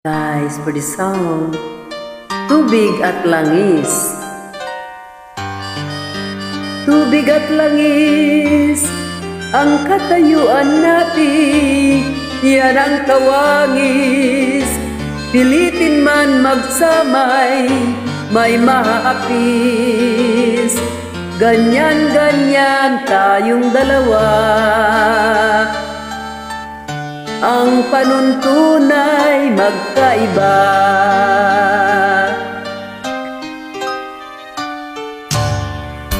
Guys, for the song, Tubig at Langis. Tubig at langis, ang katayuan natin, yan ang kawangis. Pilitin man magsamay, may mahaapis. Ganyan-ganyan tayong dalawa. Ang panuntunay magkaiba.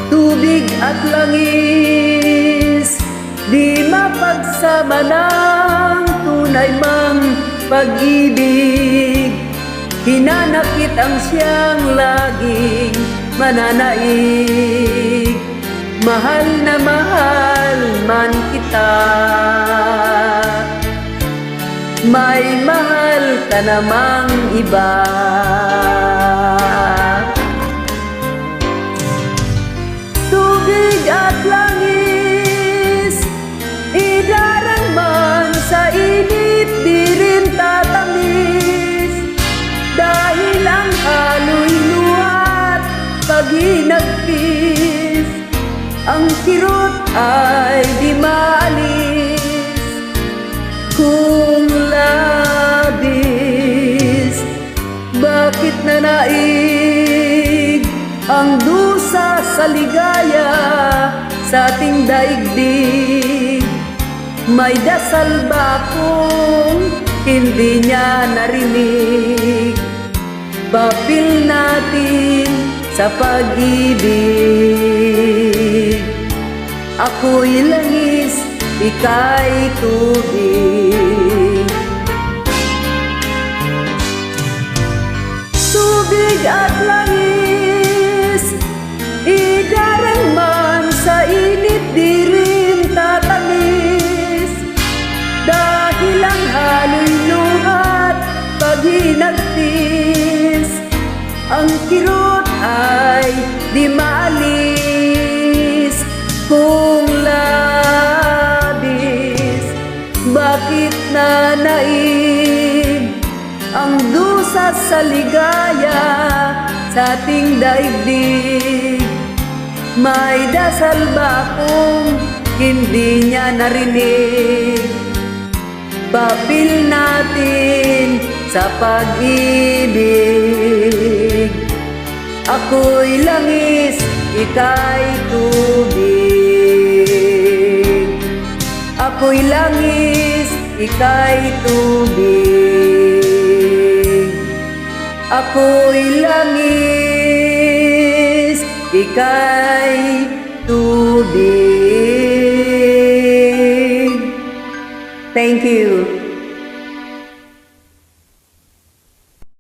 Tubig at langis, di mapagsama ng tunay mang pag-ibig. Hinanakit ang siyang laging mananaig. Mahal na mahal man kita, may mahal ka namang iba. Tubig at langis, idarang man sa init, di rin tatamis. Dahil ang halo'y luhat, paghinagpis, ang kirot ay di maalis. Kung labis, bakit nanaig ang dusa sa ligaya sa ating daigdig? May dasal ba kung hindi niya narinig? Bapil natin sa pag-ibig. Ako'y langis, ika'y tubig. Tubig at langis, idarang man sa init, di rin tatamis. Dahil ang halo'y luhat, paghinagpis, ang kirot ay di maalis. Kung labis, bakit nanaig ang dusa sa ligaya sa ating daigdig? May dasal ba kung hindi niya narinig? Bapil natin sa pag-ibig. Ako'y langis, ika'y tubig. Ako'y langis, ika'y tubig. Ako'y langis, ika'y tubig. Thank you.